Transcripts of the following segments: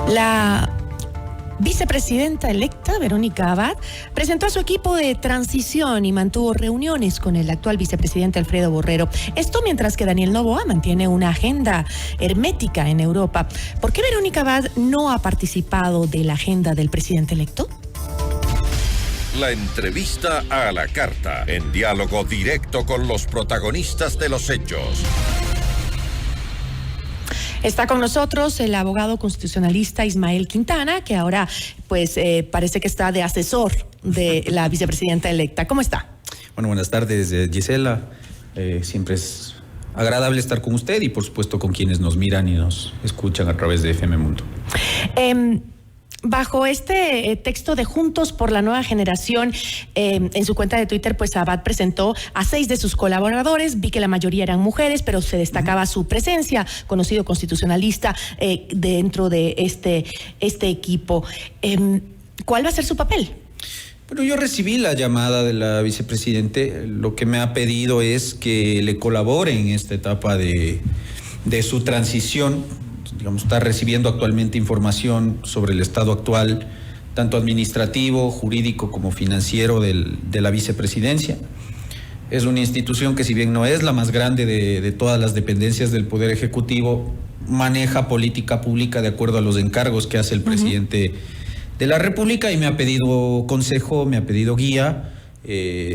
La vicepresidenta electa, Verónica Abad, presentó a su equipo de transición y mantuvo reuniones con el actual vicepresidente Alfredo Borrero. Esto mientras que Daniel Noboa mantiene una agenda hermética en Europa. ¿Por qué Verónica Abad no ha participado de la agenda del presidente electo? La entrevista a la carta, en diálogo directo con los protagonistas de los hechos. Está con nosotros el abogado constitucionalista Ismael Quintana, que ahora parece que está de asesor de la vicepresidenta electa. ¿Cómo está? Bueno, buenas tardes, Gisela. Siempre es agradable estar con usted y, por supuesto, con quienes nos miran y nos escuchan a través de FM Mundo. Bajo este texto de Juntos por la Nueva Generación, en su cuenta de Twitter, pues Abad presentó a 6 de sus colaboradores. Vi que la mayoría eran mujeres, pero se destacaba su presencia, conocido constitucionalista, dentro de este equipo. ¿Cuál va a ser su papel? Bueno, yo recibí la llamada de la vicepresidente. Lo que me ha pedido es que le colabore en esta etapa de su transición. Digamos, está recibiendo actualmente información sobre el estado actual, tanto administrativo, jurídico como financiero de la vicepresidencia. Es una institución que, si bien no es la más grande de todas las dependencias del Poder Ejecutivo, maneja política pública de acuerdo a los encargos que hace el presidente de la República, y me ha pedido consejo, me ha pedido guía.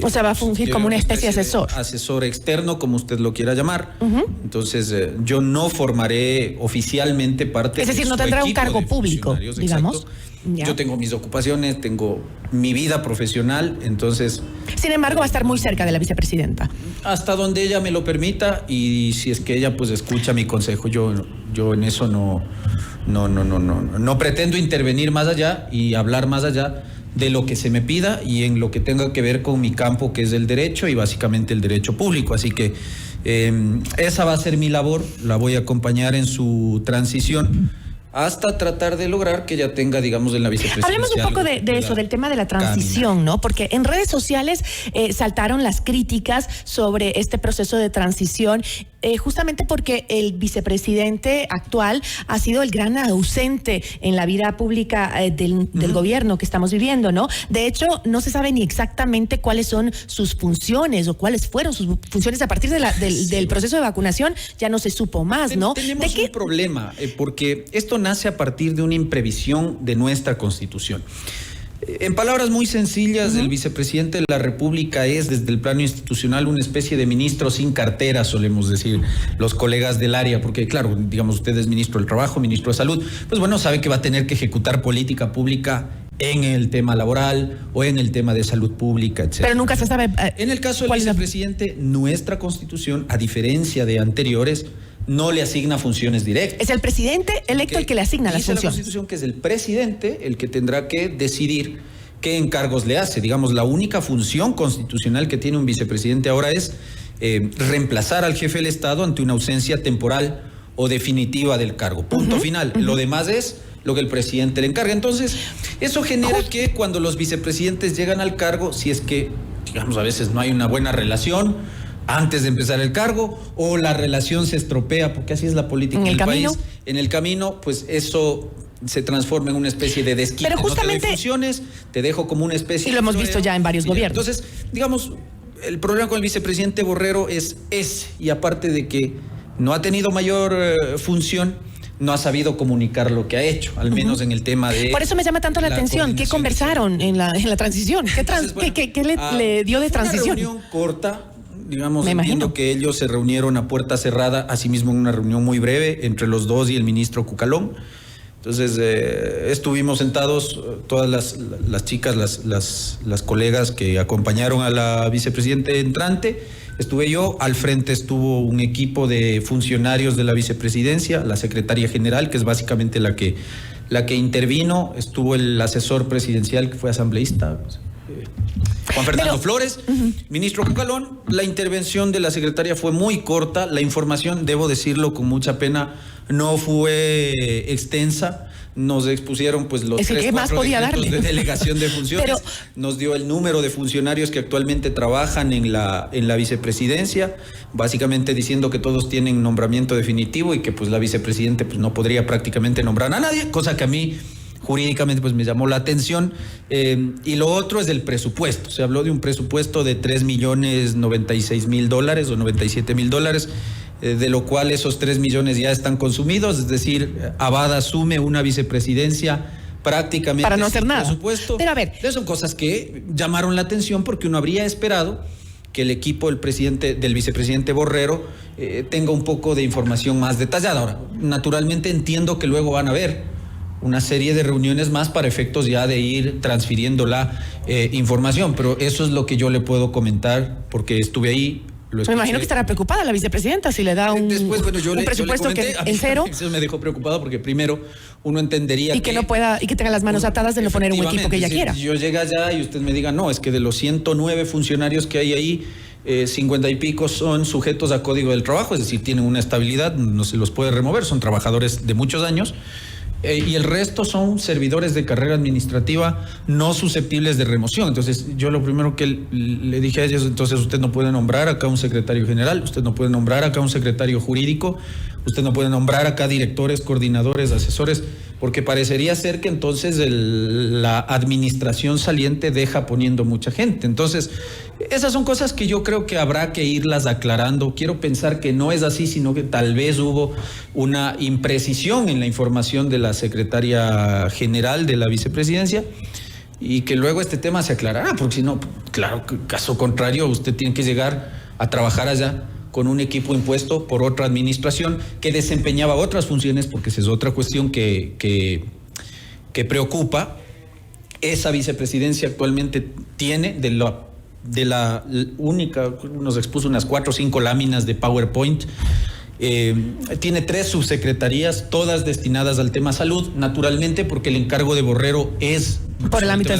O sea, va a fungir como una especie de asesor. Asesor externo, como usted lo quiera llamar. Entonces, yo no formaré oficialmente parte de su equipo. Es decir, no tendrá un cargo público, digamos. Yo tengo mis ocupaciones, tengo mi vida profesional, entonces... Sin embargo, va a estar muy cerca de la vicepresidenta. Hasta donde ella me lo permita, y si es que ella pues escucha mi consejo, yo en eso no pretendo intervenir más allá y hablar más allá de lo que se me pida y en lo que tenga que ver con mi campo, que es el derecho y básicamente el derecho público. Así que esa va a ser mi labor, la voy a acompañar en su transición hasta tratar de lograr que ella tenga, digamos, en la vicepresidencia. Hablemos un poco de eso, del tema de la transición, ¿no? Porque en redes sociales saltaron las críticas sobre este proceso de transición, justamente porque el vicepresidente actual ha sido el gran ausente en la vida pública del gobierno que estamos viviendo, ¿no? De hecho, no se sabe ni exactamente cuáles son sus funciones o cuáles fueron sus funciones a partir del proceso de vacunación. Ya no se supo más, ¿no? Tenemos un problema, porque esto nace a partir de una imprevisión de nuestra Constitución. En palabras muy sencillas, el vicepresidente de la República es, desde el plano institucional, una especie de ministro sin cartera, solemos decir los colegas del área, porque claro, digamos, usted es ministro del Trabajo, ministro de Salud, pues bueno, sabe que va a tener que ejecutar política pública en el tema laboral o en el tema de salud pública, etc. Pero nunca se sabe. En el caso del vicepresidente, nuestra Constitución, a diferencia de anteriores, no le asigna funciones directas. Es el presidente electo el que le asigna las funciones. Dice la Constitución que es el presidente el que tendrá que decidir qué encargos le hace. Digamos, la única función constitucional que tiene un vicepresidente ahora es reemplazar al jefe del Estado ante una ausencia temporal o definitiva del cargo. Punto final. Lo demás es lo que el presidente le encarga. Entonces, eso genera que cuando los vicepresidentes llegan al cargo, si es que, digamos, a veces no hay una buena relación antes de empezar el cargo, o la relación se estropea, porque así es la política del país. En el camino, pues eso se transforma en una especie de desquite. Pero justamente, no te doy funciones, te dejo como una especie... Y lo hemos visto ya en varios gobiernos. Entonces, digamos, el problema con el vicepresidente Borrero es ese, y aparte de que no ha tenido mayor función, no ha sabido comunicar lo que ha hecho, al menos en el tema de... Por eso me llama tanto la atención. ¿Qué conversaron en la transición? ¿Qué le dio de transición? Una reunión corta. Digamos, entiendo que ellos se reunieron a puerta cerrada, asimismo en una reunión muy breve entre los dos y el ministro Cucalón. Entonces, estuvimos sentados, todas las chicas, las colegas que acompañaron a la vicepresidenta entrante. Estuve yo, al frente estuvo un equipo de funcionarios de la vicepresidencia, la secretaria general, que es básicamente la que intervino, estuvo el asesor presidencial, que fue asambleísta, Juan Fernando Flores, ministro Cucalón. La intervención de la secretaria fue muy corta, la información, debo decirlo con mucha pena, no fue extensa, nos expusieron pues los 3-4 decretos de delegación de funciones, nos dio el número de funcionarios que actualmente trabajan en la vicepresidencia, básicamente diciendo que todos tienen nombramiento definitivo y que pues la vicepresidente pues no podría prácticamente nombrar a nadie, cosa que a mí jurídicamente pues me llamó la atención. Y lo otro es el presupuesto. Se habló de un presupuesto de $3.096.000 o $97.000, de lo cual esos 3 millones ya están consumidos, es decir, Abad asume una vicepresidencia prácticamente para no hacer nada. Presupuesto. Pero a ver, son cosas que llamaron la atención porque uno habría esperado que el equipo del vicepresidente Borrero tenga un poco de información más detallada. Ahora, naturalmente entiendo que luego van a haber una serie de reuniones más para efectos ya de ir transfiriendo la información, pero eso es lo que yo le puedo comentar porque estuve ahí. Me imagino que estará preocupada la vicepresidenta si le da un presupuesto que en cero. Eso me dejó preocupado porque primero uno entendería que no pueda y que tenga las manos atadas de no poner un equipo que ella quiera. Si yo llegue allá y usted me diga, no, es que de los 109 funcionarios que hay ahí, 50 y pico son sujetos a código del trabajo, es decir, tienen una estabilidad, no se los puede remover, son trabajadores de muchos años. Y el resto son servidores de carrera administrativa no susceptibles de remoción. Entonces, yo lo primero que le dije a ellos, entonces usted no puede nombrar acá un secretario general, usted no puede nombrar acá un secretario jurídico, usted no puede nombrar acá directores, coordinadores, asesores, porque parecería ser que entonces la administración saliente deja poniendo mucha gente. Entonces, esas son cosas que yo creo que habrá que irlas aclarando. Quiero pensar que no es así, sino que tal vez hubo una imprecisión en la información de la secretaria general de la vicepresidencia y que luego este tema se aclarará, porque si no, claro, caso contrario, usted tiene que llegar a trabajar allá con un equipo impuesto por otra administración que desempeñaba otras funciones, porque esa es otra cuestión que preocupa. Esa vicepresidencia actualmente tiene de la única, nos expuso unas 4 o 5 láminas de PowerPoint. Tiene 3 subsecretarías, todas destinadas al tema salud, naturalmente, porque el encargo de Borrero es por el ámbito de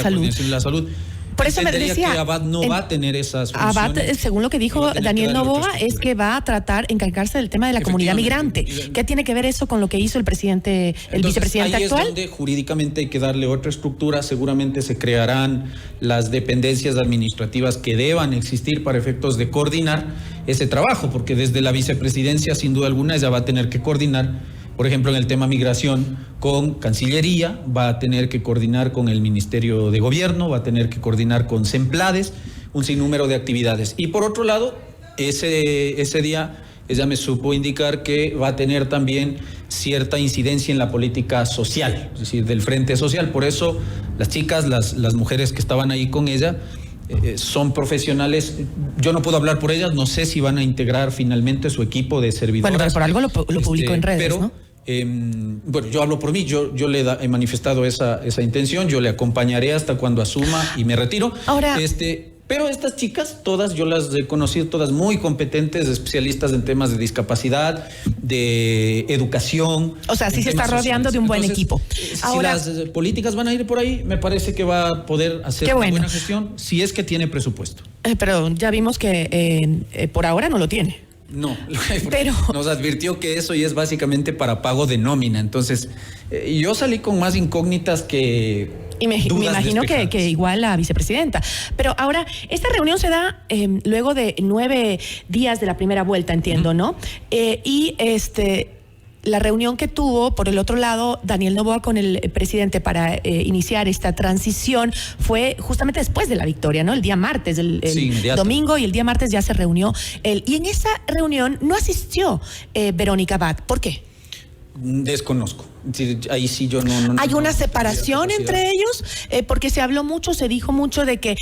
la salud. Por eso me decía que Abad no va a tener esas funciones. Abad, según lo que dijo Daniel Noboa, es que va a encargarse del tema de la comunidad migrante. ¿Qué tiene que ver eso con lo que hizo el vicepresidente actual? Ahí es donde jurídicamente hay que darle otra estructura. Seguramente se crearán las dependencias administrativas que deban existir para efectos de coordinar ese trabajo, porque desde la vicepresidencia, sin duda alguna, ella va a tener que coordinar. Por ejemplo, en el tema migración con Cancillería, va a tener que coordinar con el Ministerio de Gobierno, va a tener que coordinar con Semplades, un sinnúmero de actividades. Y por otro lado, ese día ella me supo indicar que va a tener también cierta incidencia en la política social, es decir, del Frente Social. Por eso las chicas, las mujeres que estaban ahí con ella, son profesionales. Yo no puedo hablar por ellas, no sé si van a integrar finalmente su equipo de servidoras. Bueno, pero por algo lo publicó en redes, pero, ¿no? Bueno, yo hablo por mí, yo he manifestado esa intención, yo le acompañaré hasta cuando asuma y me retiro. Ahora, pero estas chicas, todas, yo las he conocido, todas muy competentes, especialistas en temas de discapacidad, de educación. O sea, sí se está rodeando de un buen equipo. Ahora, si las políticas van a ir por ahí, me parece que va a poder hacer una buena gestión, si es que tiene presupuesto. Pero ya vimos que por ahora no lo tiene. No, pero nos advirtió que eso y es básicamente para pago de nómina. Entonces, yo salí con más incógnitas que... Y me imagino que igual la vicepresidenta. Pero ahora, esta reunión se da luego de 9 días de la primera vuelta, entiendo, ¿no? La reunión que tuvo, por el otro lado, Daniel Noboa con el presidente para iniciar esta transición fue justamente después de la victoria, ¿no? El día martes, el domingo y el día martes ya se reunió él. Y en esa reunión no asistió Verónica Abad. ¿Por qué? Desconozco. Ahí sí yo no. ¿Hay una separación entre ellos? Porque se dijo mucho de que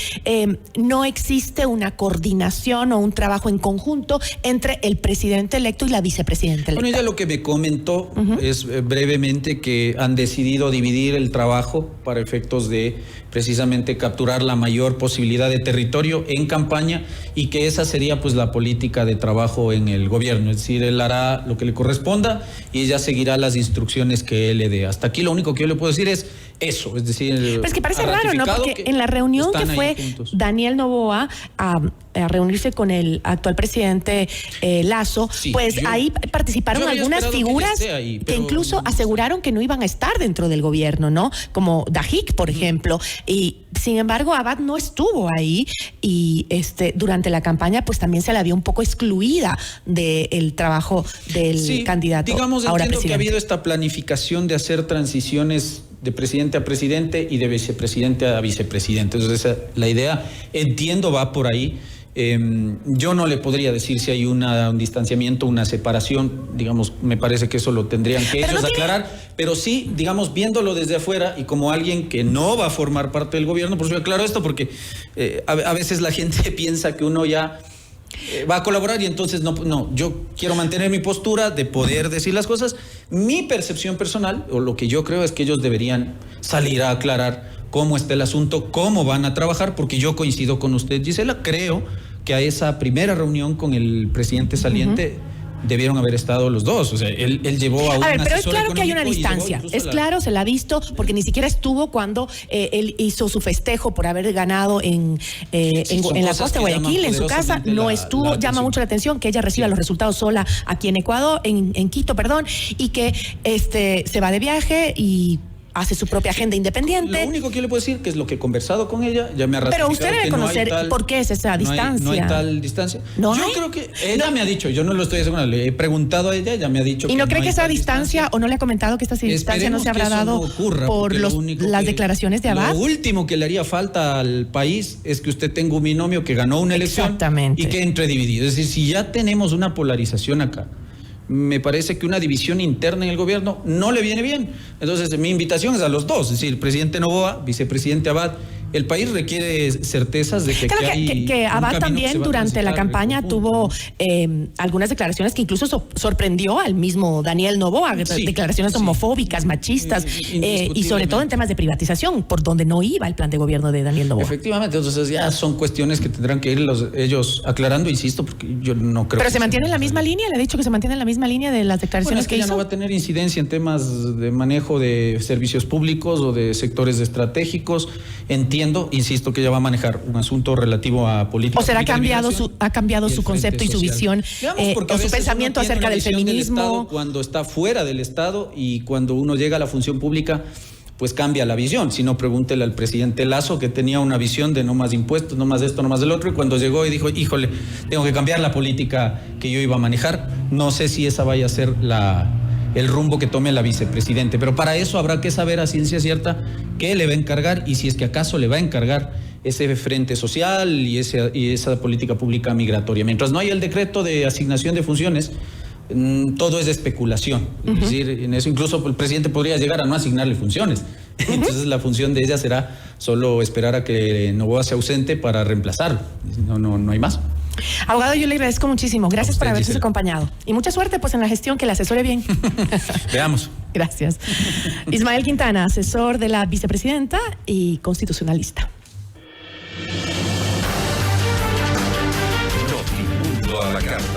no existe una coordinación o un trabajo en conjunto entre el presidente electo y la vicepresidenta electa. Bueno, ella lo que me comentó es brevemente que han decidido dividir el trabajo para efectos de precisamente capturar la mayor posibilidad de territorio en campaña y que esa sería pues la política de trabajo en el gobierno. Es decir, él hará lo que le corresponda y ella seguirá las instrucciones que él le dé. Hasta aquí lo único que yo le puedo decir es eso, es decir... Pues que parece raro, ¿no? Porque en la reunión que fue Daniel Noboa a reunirse con el actual presidente Lasso, Sí, pues ahí participaron algunas figuras ahí, pero... que incluso aseguraron que no iban a estar dentro del gobierno, ¿no? Como Dajik, por ejemplo. Y sin embargo, Abad no estuvo ahí y durante la campaña pues también se la vio un poco excluida del trabajo del candidato ahora entiendo presidente. Que ha habido esta planificación de hacer transiciones de presidente a presidente y de vicepresidente a vicepresidente. Entonces, la idea, entiendo, va por ahí. Yo no le podría decir si hay un distanciamiento, una separación, digamos, me parece que eso lo tendrían que ellos aclarar, pero sí, digamos, viéndolo desde afuera y como alguien que no va a formar parte del gobierno, por eso yo aclaro esto, porque a veces la gente piensa que uno ya va a colaborar y entonces no, yo quiero mantener mi postura de poder decir las cosas. Mi percepción personal, o lo que yo creo, es que ellos deberían salir a aclarar cómo está el asunto, cómo van a trabajar, porque yo coincido con usted, Gisela, creo que a esa primera reunión con el presidente saliente debieron haber estado los dos. O sea, él llevó a un pero es asesor claro que hay una económico distancia. Es claro, se la ha visto, porque ni siquiera estuvo cuando él hizo su festejo por haber ganado en la costa de Guayaquil, en su casa. No estuvo, llama mucho la atención que ella reciba los resultados sola aquí en Ecuador, en Quito, perdón, y que se va de viaje y hace su propia agenda independiente. Lo único que yo le puedo decir, que es lo que he conversado con ella, ya me ha ratificado. Pero usted debe conocer por qué es esa distancia. No hay tal distancia. Yo creo que ella me ha dicho, yo no lo estoy asegurando, le he preguntado a ella me ha dicho que ¿Y no cree que esa distancia, o no le ha comentado que esta distancia no se habrá dado por las declaraciones de Abad? Lo último que le haría falta al país es que usted tenga un binomio que ganó una elección y que entre dividido. Es decir, si ya tenemos una polarización acá, me parece que una división interna en el gobierno no le viene bien. Entonces, mi invitación es a los dos, es decir, presidente Noboa, vicepresidente Abad. El país requiere certezas de que Abad también durante la campaña tuvo algunas declaraciones que incluso sorprendió al mismo Daniel Noboa, declaraciones homofóbicas, machistas, y sobre todo en temas de privatización, por donde no iba el plan de gobierno de Daniel Noboa. Efectivamente, entonces ya son cuestiones que tendrán que ir ellos aclarando, insisto, porque yo no creo. Pero se mantiene en la misma línea, le ha dicho que se mantiene en la misma línea de las declaraciones que hizo. Ya no va a tener incidencia en temas de manejo de servicios públicos o de sectores estratégicos. Insisto, que ella va a manejar un asunto relativo a política. ¿O será ha cambiado su concepto y su visión, o su pensamiento acerca del feminismo? Cuando está fuera del Estado y cuando uno llega a la función pública, pues cambia la visión. Si no, pregúntele al presidente Lasso, que tenía una visión de no más impuestos, no más de esto, no más del otro, y cuando llegó y dijo, híjole, tengo que cambiar la política que yo iba a manejar. No sé si esa vaya a ser el rumbo que tome la vicepresidente, pero para eso habrá que saber a ciencia cierta qué le va a encargar y si es que acaso le va a encargar ese frente social y esa política pública migratoria. Mientras no haya el decreto de asignación de funciones, todo es especulación. Es decir, en eso incluso el presidente podría llegar a no asignarle funciones. Entonces la función de ella será solo esperar a que Noboa se ausente para reemplazarlo. No hay más. Abogado, yo le agradezco muchísimo. Gracias por habernos acompañado. Y mucha suerte pues en la gestión, que la asesore bien. Veamos. Gracias. Ismael Quintana, asesor de la vicepresidenta y constitucionalista. Notimundo a la carta.